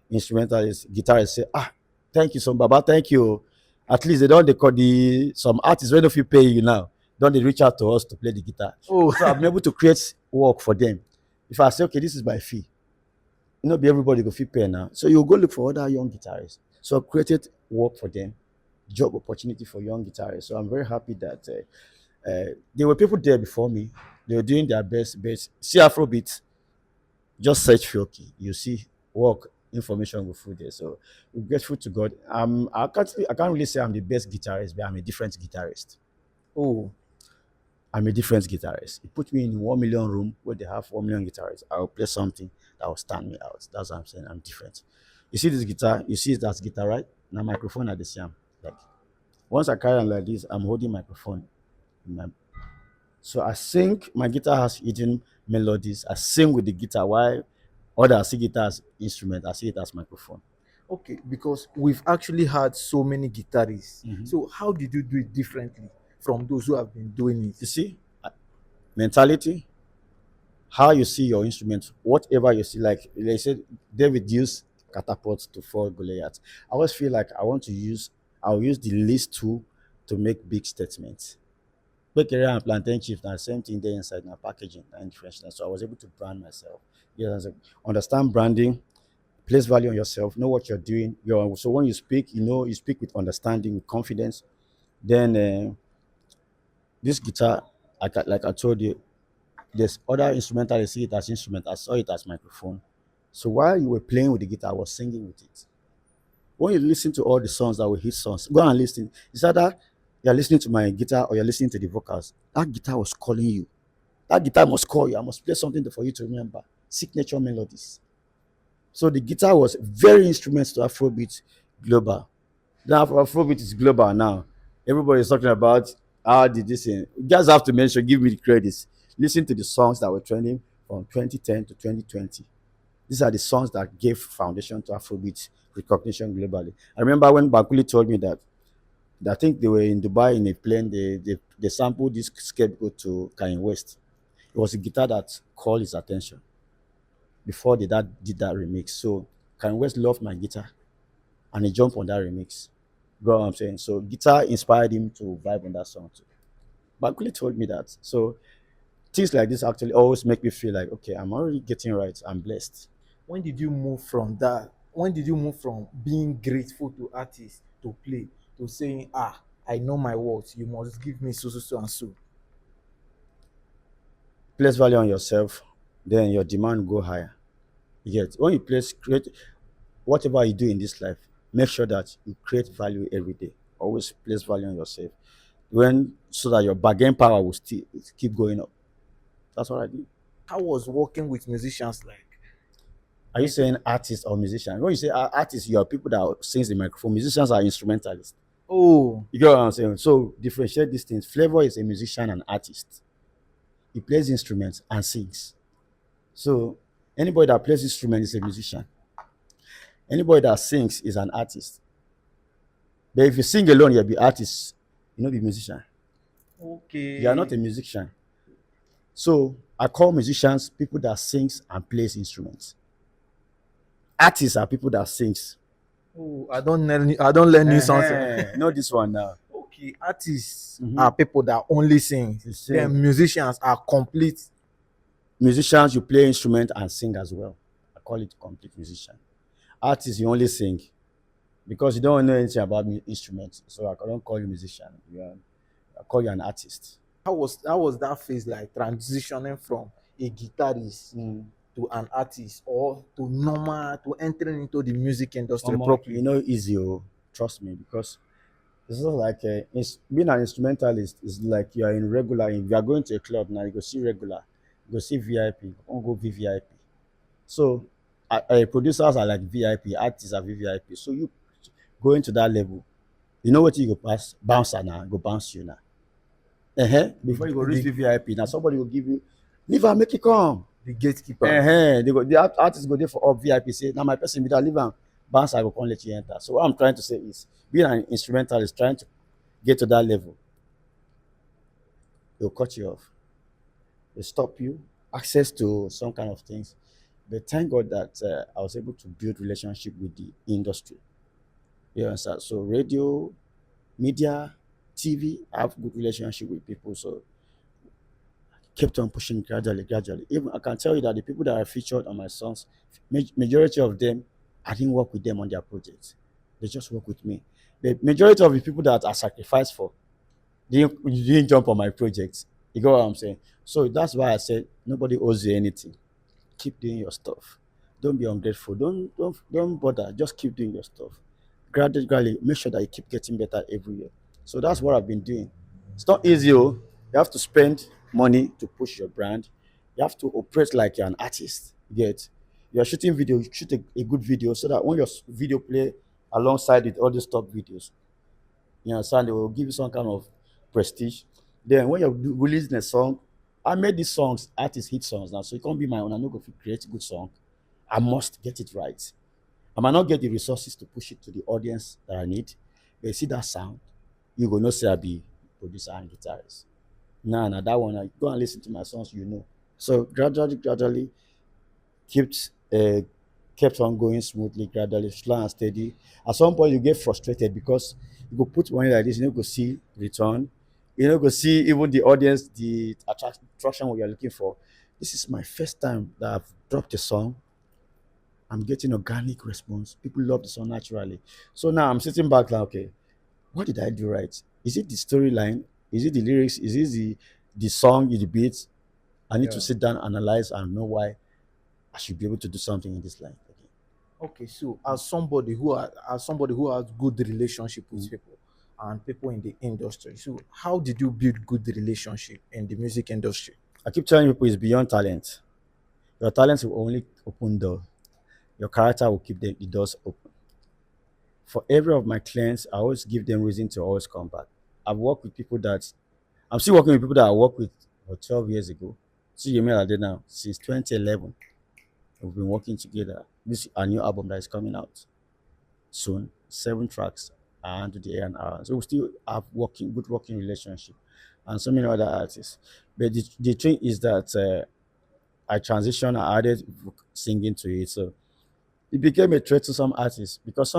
instrumentalist guitarist say, thank you, son, Baba. Thank you. At least they call the some artists when if you pay you now, don't they reach out to us to play the guitar? Oh, So I've been able to create work for them. If I say, okay, this is my fee, be everybody go fit pay now. So you go look for other young guitarists. So I created work for them, job opportunity for young guitarists. So I'm very happy that there were people there before me. They were doing their best. But see Afrobeat, just search Fiokee. You see work information will through there. So we're grateful to God. I can't really say I'm the best guitarist, but I'm a different guitarist. oh, I'm a different guitarist. You put me in 1 million room where they have 1 million guitarists. I'll play something that will stand me out. That's what I'm saying. I'm different. You see this guitar, you see that's guitar, right? Now microphone at the same. Like once I carry on like this, I'm holding microphone. In my, so I sing, my guitar has hidden melodies. I sing with the guitar while others see guitar as instrument, I see it as microphone. okay. Because we've actually had so many guitarists. Mhm. So how did you do it differently from those who have been doing it? You see, mentality, how you see your instrument, whatever you see, like they said, David used catapult to fall Goliath. I always feel like I'll use the least tool to make big statements. Bakery and plantain chips, now same thing there inside my packaging and freshness. So I was able to brand myself. Yes, understand branding, place value on yourself, know what you're doing. So when you speak, you speak with understanding, with confidence. Then this guitar, like I told you, there's other instrumental. I see it as instrument. I saw it as microphone. So while you were playing with the guitar, I was singing with it. When you listen to all the songs that were hit songs, go and listen. It's either you're listening to my guitar or you're listening to the vocals. That guitar was calling you. That guitar must call you. I must play something for you to remember. Signature melodies. So the guitar was very instrumental to Afrobeat global. Now Afrobeat is global now. Everybody is talking about how did this thing. You guys have to mention, give me the credits. Listen to the songs that were trending from 2010 to 2020. These are the songs that gave foundation to Afrobeat recognition globally. I remember when Bakuli told me that I think they were in Dubai in a plane, they sampled this scapegoat to Kanye West. It was a guitar that called his attention before they did that remix. So Kanye West loved my guitar and he jumped on that remix. You know what I'm saying? So guitar inspired him to vibe on that song too. Bakuli told me that. So things like this actually always make me feel like, okay, I'm already getting right. I'm blessed. When did you move from that? When did you move from being grateful to artists to play to saying, I know my words, you must give me so, so, so, and so? Place value on yourself, then your demand go higher. You get when you create whatever you do in this life, make sure that you create value every day. Always place value on yourself. When so that your bargain power will still keep going up. That's what I do. How was working with musicians like? Are you saying artist or musician? When you say artist, you are people that sings the microphone. Musicians are instrumentalists. Oh, You get what I'm saying? So differentiate these things. Flavor is a musician and artist. He plays instruments and sings. So anybody that plays instrument is a musician. Anybody that sings is an artist. But if you sing alone, you'll be artist. You know, be musician. You are not a Okay. musician. So I call musicians people that sings and plays instruments. Artists are people that sings. Oh, I don't learn new something. Know this one now. Okay, artists Hmm. are people that only sing. You sing. Then musicians are complete. Musicians, you play instrument and sing as well. I call it complete musician. Artists, you only sing because you don't know anything about instruments. So I don't call you musician. I call you an artist. How was that phase like transitioning from a guitarist Mm. to an artist or to normal to entering into the music industry Omo, properly? easy, oh, trust me, because it's not like being an instrumentalist is like you are in regular. If you are going to a club now, you go see regular, you go see VIP, you won't go VVIP. So, producers are like VIP, artists are VVIP. So you go into that level, you know what you go pass, bouncer now, go bounce you now. The Before you go reach the VVIP, now somebody will give you, leave and make it come. the gatekeeper. The artist go there for up VIP. Say now my person be that leave and bounce. I go come let you enter. So what I'm trying to say is, being an instrumentalist trying to get to that level, they'll cut you off. They stop you access to some kind of things. But thank God that I was able to build relationship with the industry. You understand? So radio, media, TV, I have good relationship with people. So kept on pushing gradually, gradually. Even I can tell you that the people that are featured on my songs, majority of them, I didn't work with them on their projects. They just work with me. The majority of the people that I sacrificed for didn't jump on my projects. You get what I'm saying? So that's why I said nobody owes you anything. Keep doing your stuff. Don't be ungrateful. Don't bother. Just keep doing your stuff. Gradually, make sure that you keep getting better every year. So that's what I've been doing. It's not easy. Oh. You have to spend money to push your brand. You have to operate like you're an artist. You get. You're shooting video. You shoot a good video so that when your video play alongside with all the stock videos, you understand, they will give you some kind of prestige. Then when you're releasing a song, I made these songs, artists hit songs now, so it can't be my own. I'm not going to create a good song. I must get it right. I might not get the resources to push it to the audience that I need. But you see that sound, you go no say I be producer and guitarist. Nah, that one, I go and listen to my songs, you know. So gradually, kept kept on going smoothly, gradually, slow and steady. At some point, you get frustrated because you go put money like this, you know, go see return, you know, go see even the audience, the attraction what you're looking for. This is my first time that I've dropped a song. I'm getting organic response. People love the song naturally. So now I'm sitting back like, okay, what did I do right? Is it the storyline? Is it the lyrics? Is it the song, the beats? I need to Yeah. sit down, analyze, and know why I should be able to do something in this line. Okay. Okay, so as somebody who has good relationship with people and people in the industry, so how did you build good relationship in the music industry? I keep telling people it's beyond talent. Your talent will only open door. Your character will keep the doors open. For every of my clients, I always give them reason to always come back. I've worked with people that I'm still working with people that I worked with 12 years ago. See you I did now since 2011. We've been working together. This is a new album that is coming out soon. 7 tracks and the A&R. So we still have good working relationship, and so many other artists. But the thing is that I transitioned. I added singing to it, so it became a threat to some artists because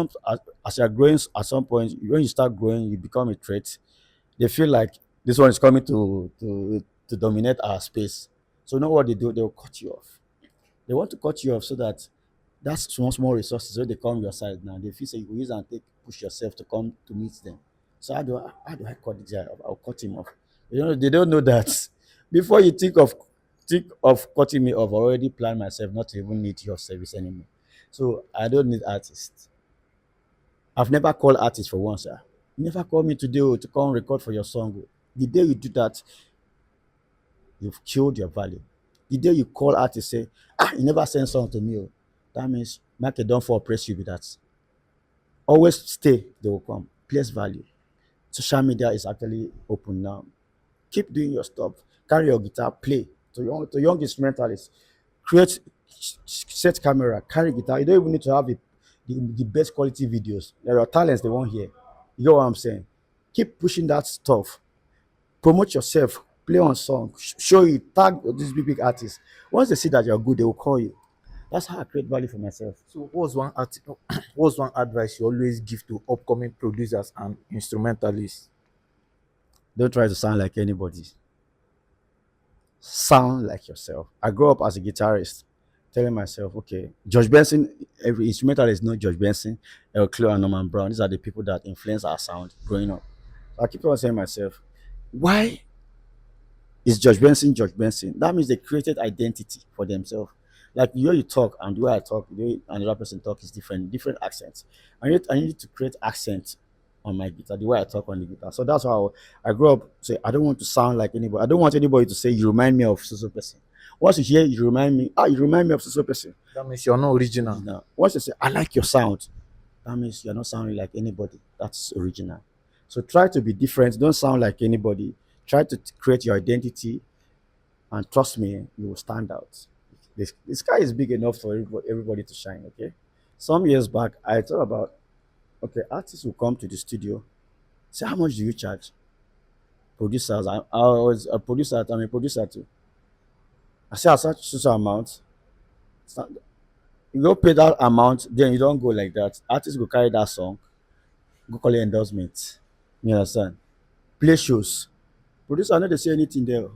as you're growing, at some point when you start growing, you become a threat. They feel like this one is coming to dominate our space. So you know what they do? They'll cut you off. They want to cut you off so that that's small resources when they come your side now. They feel say you will use and take push yourself to come to meet them. So how do I cut this guy off? I'll cut him off. They don't know that before you think of cutting me off, I already plan myself not to even need your service anymore. So I don't need artists. I've never called artists for once, sir. You never call me today to come record for your song. Oh. The day you do that, you've killed your value. The day you call artists say, you never send song to me. Oh. That means market don't for press you with that. Always stay, they will come. Place value. Social media is actually open now. Keep doing your stuff. Carry your guitar, play. To young instrumentalists, create set camera, carry guitar. You don't even need to have the best quality videos. There are talents they won't hear. You know what I'm saying? Keep pushing that stuff. promote yourself, play on song, show it, tag these big artists. Once they see that you're good, they will call you. That's how I create value for myself. So what's one advice you always give to upcoming producers and instrumentalists? Don't try to sound like anybody. Sound like yourself. I grew up as a guitarist, telling myself, okay, George Benson, every instrumentalist know George Benson, El Cleo, and Norman Brown. These are the people that influence our sound growing up. So I keep on saying to myself, why is George Benson George Benson? That means they created identity for themselves. Like the way you talk and the way I talk, the way another person talk is different, different accents. I need to create accent on my guitar, the way I talk on the guitar. So that's how I grew up. Say I don't want to sound like anybody. I don't want anybody to say you remind me of so person. Once you hear you remind me, you remind me of so person. That means you're not original. Now, once you say I like your sound, that means you're not sounding like anybody. That's original. So try to be different. Don't sound like anybody. Try to create your identity, and trust me, you will stand out. The sky is big enough for everybody to shine. Okay. Some years back, I thought about, okay, artists will come to the studio. Say, how much do you charge? Producers. I was a producer. I'm a producer too. I say, I such amount. You go pay that amount, then you don't go like that. Artists go carry that song, go call it endorsement. You understand? Play shows. Producer no dey say anything there.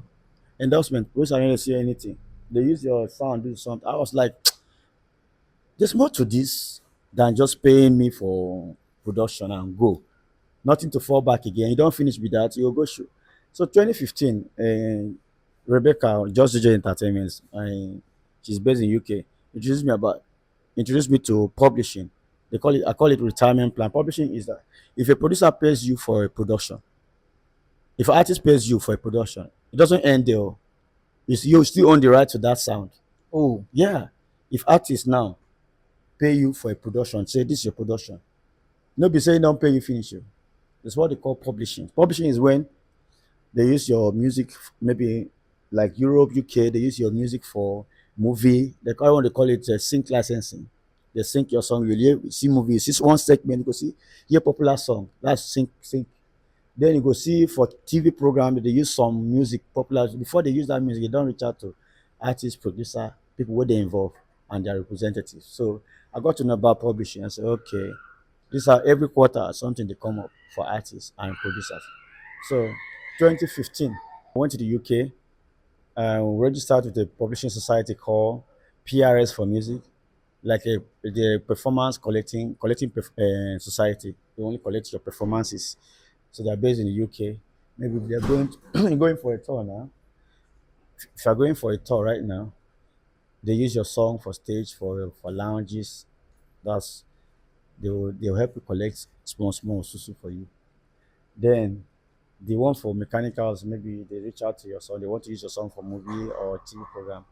Endorsement. Producer no dey say anything. They use your sound, do something. I was like, there's more to this than just paying me for production and go. Nothing to fall back again. You don't finish with that, you'll go shoot. So 2015, Rebecca, Just DJ Entertainment, she's based in UK, introduced me to publishing. I call it retirement plan. Publishing is that if a producer pays you for a production, if an artist pays you for a production, it doesn't end there. You still own the right to that sound. Oh, Yeah. If artists now pay you for a production, say this is your production. No be saying don't pay you finish you. That's what they call publishing. Publishing is when they use your music, maybe like Europe, UK, they use your music for movie. They call what they call it sync licensing. They sync your song, you see movie, you see one segment, you go see hear popular song. That's sync. Then you go see for TV program, they use some music popular. Before they use that music, they don't reach out to artists, producer, people where they involve and their representatives. So I got to know about publishing. I said, okay, these are every quarter something they come up for artists and producers. So 2015, I went to the UK and registered with a publishing society called PRS for Music, like the performance collecting society. They only collect your performances. So they're based in the UK. Maybe they're going for a tour now. If you're going for a tour right now, they use your song for stage for lounges. That's they'll help you collect small susu for you. Then the one for mechanicals, maybe they reach out to your song. They want to use your song for movie or TV program.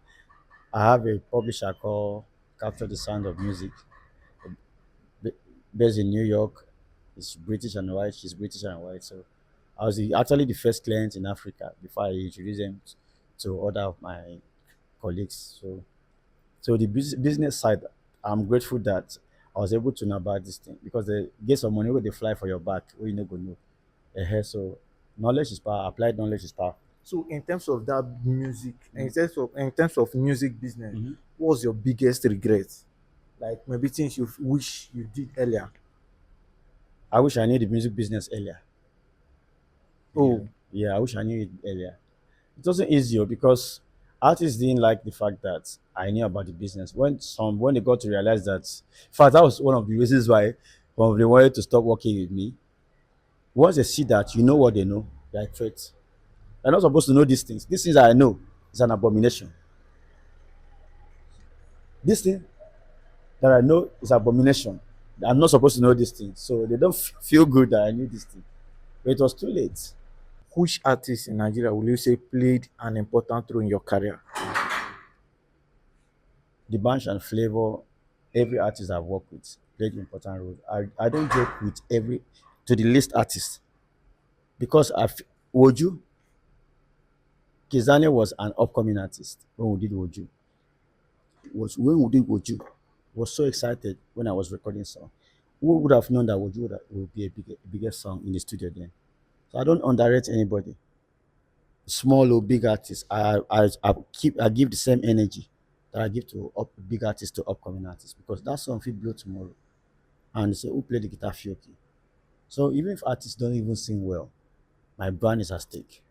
I have a publisher called Capture the Sound of Music, ba- based in New York. It's British and white. She's British and white. So I was actually the first client in Africa before I introduced them to other of my colleagues. So the business side, I'm grateful that I was able to know about this thing because they get some money where they fly for your back, where you no go know. So knowledge is power. Applied knowledge is power. so in terms of that music, in terms of music business, Mhm. what's your biggest regret? Like maybe things you wish you did earlier. I wish I knew the music business earlier. Yeah, Oh, yeah. I wish I knew it earlier. It wasn't easier because artists didn't like the fact that I knew about the business. When they got to realize that, in fact, that was one of the reasons why they wanted to stop working with me. Once they see that you know what they know, they're threats. They're not supposed to know these things. These things I know is an abomination. This thing that I know is abomination. I'm not supposed to know these things. So they don't feel good that I knew this thing. But it was too late. which artist in Nigeria will you say played an important role in your career? The bunch and flavor, every artist I've worked with played an important role. I don't joke with every to the list artist because Woju Kizane was an upcoming artist when we did Woju. Woju was so excited when I was recording song. Who would have known that would be a bigger song in the studio then? So I don't underrate anybody. small or big artists, I give the same energy that I give to big artists to upcoming artists, because that song will blow tomorrow. And they say, who play the guitar? Fiokee. So even if artists don't even sing well, my brand is at stake,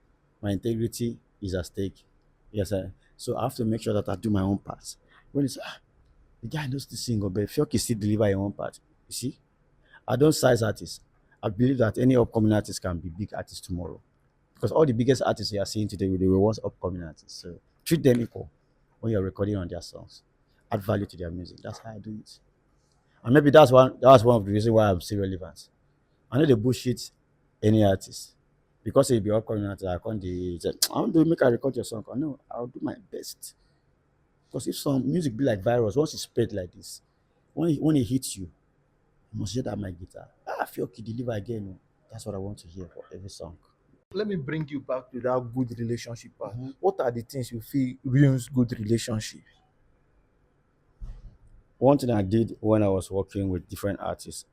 my integrity is at stake. Yes, so I have to make sure that I do my own part. When it's the guy knows to sing, but Fiokee still deliver your own part. You see, I don't size artists. I believe that any upcoming artist can be big artist tomorrow, because all the biggest artists you are seeing today, they were once upcoming artists. So treat them equal when you're recording on their songs. Add value to their music. That's how I do it. And maybe that's one of the reasons why I'm still relevant. I know they bullshit any artist. Because it be upcoming artist, I can't say, I want to make I record your song. I know I'll do my best. Because if some music be like virus, once it's spread like this, when it hits you, you must hear that my guitar. Fiokee deliver again. Oh. That's what I want to hear for every song. Let me bring you back to that good relationship part. Mhm. What are the things you feel ruins good relationship? One thing I did when I was working with different artists,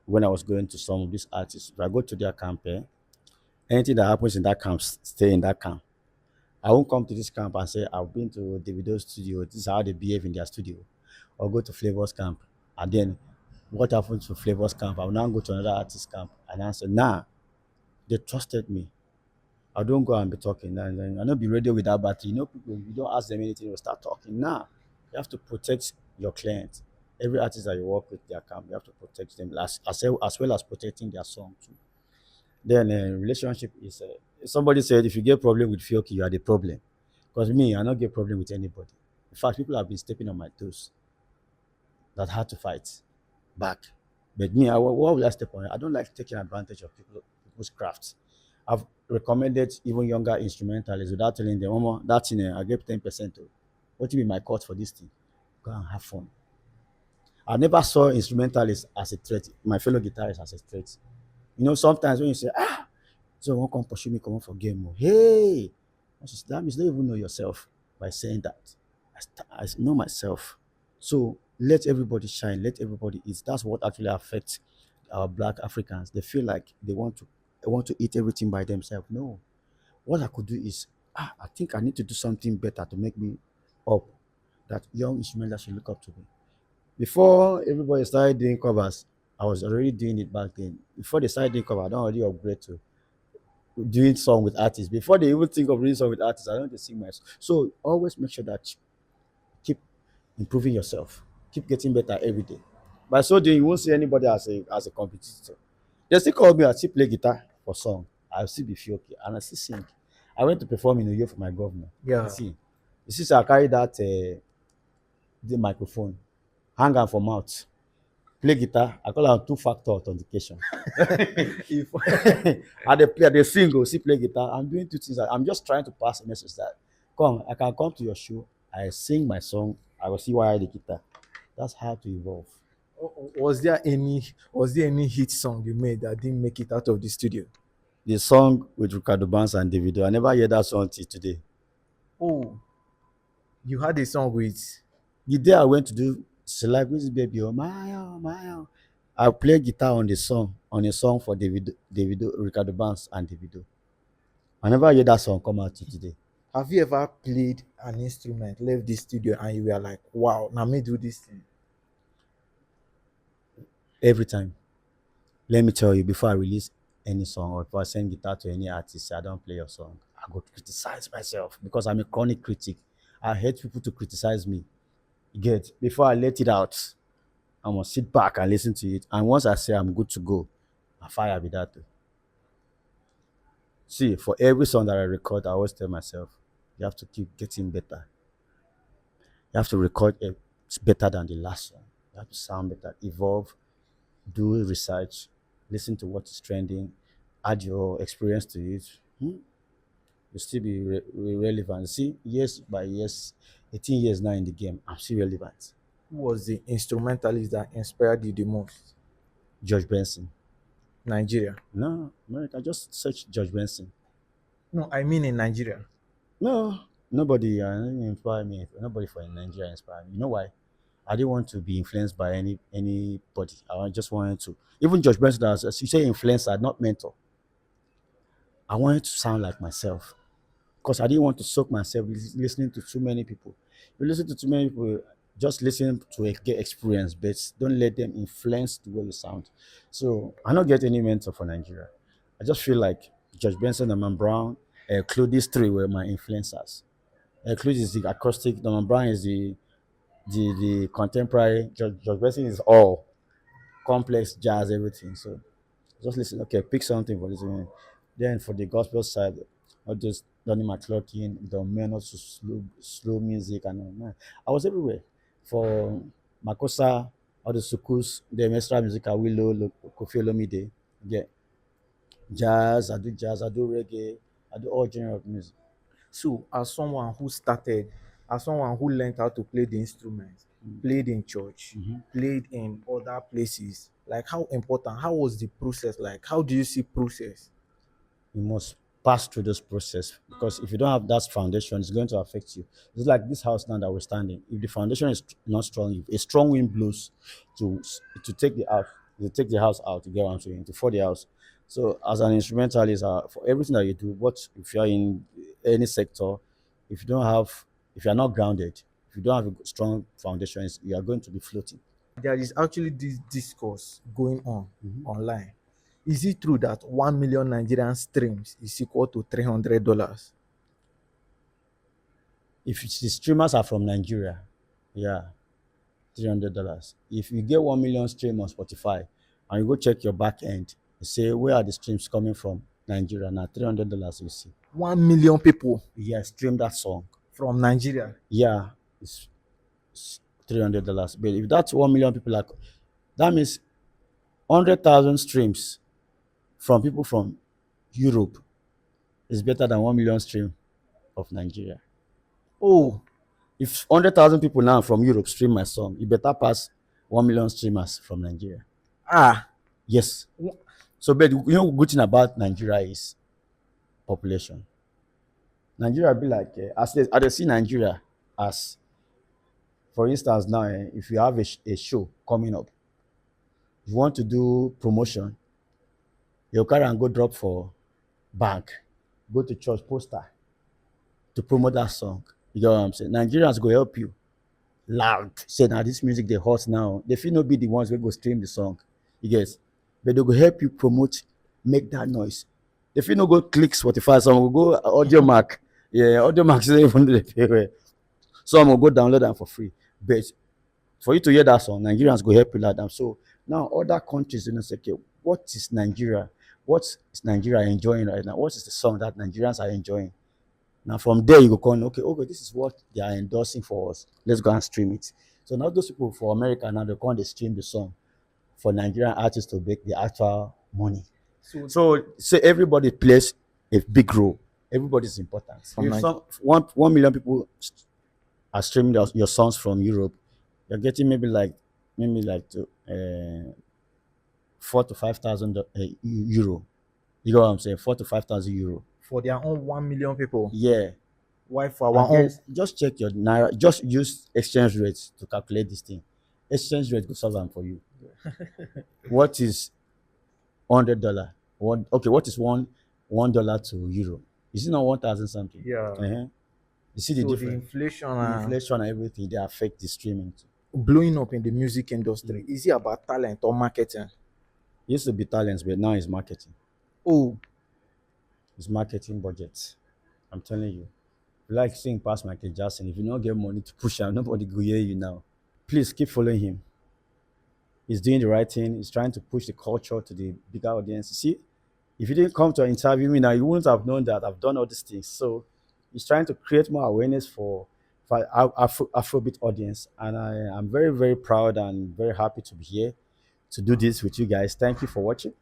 when I was going to some of these artists, if I go to their camp, anything that happens in that camp, stay in that camp. I won't come to this camp and say I've been to Davido's studio. This is how they behave in their studio, or go to Flavor's camp, and then what happens to Flavor's camp? I will now go to another artist camp and answer. Nah, they trusted me. I don't go and be talking. And then I don't be ready with that battery. You know, people, you don't ask them anything, they'll start talking. Nah, you have to protect your client. Every artist that you work with, their camp, you have to protect them as well as protecting their song too. Then relationship is somebody said if you get problem with Fiokee, you are the problem. Because me, I don't get problem with anybody. In fact, people have been stepping on my toes that had to fight back. But me, what will I step on? I don't like taking advantage of people's crafts. I've recommended even younger instrumentalists without telling them, Mama, that thing, I get 10%. What will be my cut for this thing? Go and have fun. I never saw instrumentalists as a threat, my fellow guitarists as a threat. You know, sometimes when you say, so one come pursue me, come on for game. Oh. Hey, that means you don't even know yourself by saying that. I know myself. So let everybody shine, let everybody eat. That's what actually affects our black Africans. They feel like they want to eat everything by themselves. No. What I could do is I think I need to do something better to make me up. That young instrumentalists should look up to me. Before everybody started doing covers, I was already doing it back then. Before they started doing cover, I don't already upgrade to doing song with artists. Before they even think of doing song with artists, I don't just sing myself. So always make sure that you keep improving yourself, keep getting better every day. By so doing, you won't see anybody as a competitor. They still call me, I still play guitar for song. I still be Fiokee and I still sing. I went to perform in New York for my governor. Yeah. You see, sir, I carry that the microphone, hang am for mouth, play guitar. I call am two-factor authentication. If I dey sing, go see play guitar. I'm doing two things. I'm just trying to pass a message that I can come to your show. I sing my song. I will see why the guitar. That's how to evolve. was there any hit song you made that didn't make it out of the studio? The song with Ricardo Banks and Davido. I never hear that song till today. Oh, you had a song with. The day I went to do select with baby, oh my, I play guitar on a song for Davido, Ricardo Banks and Davido. I never hear that song come out till today. Have you ever played an instrument, left the studio, and you were like, "Wow, now me do this thing"? Every time. Let me tell you, before I release any song or if I send guitar to any artist, say, I don't play your song. I go to criticize myself because I'm a chronic critic. I hate people to criticize me. You get before I let it out, I must sit back and listen to it. And once I say I'm good to go, I fire with that. Too. See, for every song that I record, I always tell myself, you have to keep getting better. You have to record it better than the last one. You have to sound better, evolve, do research, listen to what is trending, add your experience to it. You'll still be relevant. See, years by years, 18 years now in the game, I'm still relevant. Who was the instrumentalist that inspired you the most? George Benson. Nigeria. No, America, just search George Benson. No, I mean in Nigeria. No, nobody inspire me. Nobody from Nigeria inspire me. You know why? I didn't want to be influenced by anybody. Just wanted to. Even George Benson, as you say, influencer, not mentor. I wanted to sound like myself. because I didn't want to soak myself listening to too many people. If you listen to too many people, just listen to get experience, but don't let them influence the way you sound. So I don't get any mentor for Nigeria. I just feel like George Benson and Man Brown, Clue, these three were my influencers. Clue is the acoustic, Norman Brown is the contemporary, George Benson is all complex jazz, everything. So just listen. Okay, pick something for listening. Then for the gospel side, not just Donny McClurkin, the men also slow music and all. Man, I was everywhere. For Makosa, all the sukus, the extra music, Willow, Kofi Olomide. Yeah, jazz, I do reggae, I do all genre of music. So, as someone who started, as someone who learned how to play the instrument, played in church, Mhm. played in other places, like how important, how was the process like? How do you see process? You must pass through this process because if you don't have that foundation, it's going to affect you. It's like this house now that we're standing. If the foundation is not strong, if a strong wind blows to take the house, to take the house out, to get what I'm saying, to fall the house. So as an instrumentalist, for everything that you do, what if you're in any sector, if you don't have, if you're not grounded, if you don't have a strong foundation, you are going to be floating. There is actually this discourse going on online. Is it true that 1 million Nigerian streams is equal to $300? If the streamers are from Nigeria, yeah, $300. If you get 1 million stream on Spotify and you go check your back end, you say where are the streams coming from? Nigeria. Now $300 you see. 1 million people Yeah, stream that song. from Nigeria. Yeah, it's $300. But if that's 1 million people, like that means 100,000 streams from people from Europe is better than 1 million stream of Nigeria. Oh, If 100,000 people now from Europe stream my song, you better pass 1 million streamers from Nigeria. ah, Yes. So, but you know, good thing about Nigeria is population. Nigeria be like, I dey see Nigeria as, for instance, now, if you have a show coming up, you want to do promotion, you carry and go drop for bank, go to church poster to promote that song. You get what I'm saying? Nigerians go help you loud. Say now this music they hot now. They feel not be the ones who go stream the song. You get, but they go help you promote, make that noise. They feel no go click Spotify, some will go audio mark. Yeah, audio mark is even do the pay well. Some will go download them for free. But for you to hear that song, Nigerians go help you loud them. So now other countries, you know, say, okay, what is Nigeria? What is Nigeria enjoying right now? What is the song that Nigerians are enjoying? Now from there you go come, okay, this is what they are endorsing for us. Let's go and stream it. So now those people for America now they come they stream the song for Nigerian artists to make the actual money. so So say everybody plays a big role. Everybody's important. from If Nigeria. some 1 million people are streaming your songs from Europe, you're getting maybe like to 4 to 5 thousand euro. You know what I'm saying? 4 to 5 thousand euro. For their own 1 million people. Yeah. Why for our own? Against, just check your naira. Just use exchange rates to calculate this thing. Exchange rate go solve am for you. What is $100? One, okay, what is $1 to euro? Is it not 1,000 something? Yeah. Uh-huh. You see the So the difference. inflation The and inflation and everything they affect the streaming too. blowing up in the music industry. Is it about talent or marketing? It used to be talents, but now it's marketing. Oh, It's marketing budget. I'm telling you. You like sing past Michael Jackson. If you don't get money to push him, nobody go hear you now. Please keep following him. He's doing the right thing. He's trying to push the culture to the bigger audience. See, if you didn't come to interview me now, you wouldn't have known that I've done all these things. So he's trying to create more awareness for Afrobeat audience. And I'm very, very proud and very happy to be here to do this with you guys. Thank you for watching.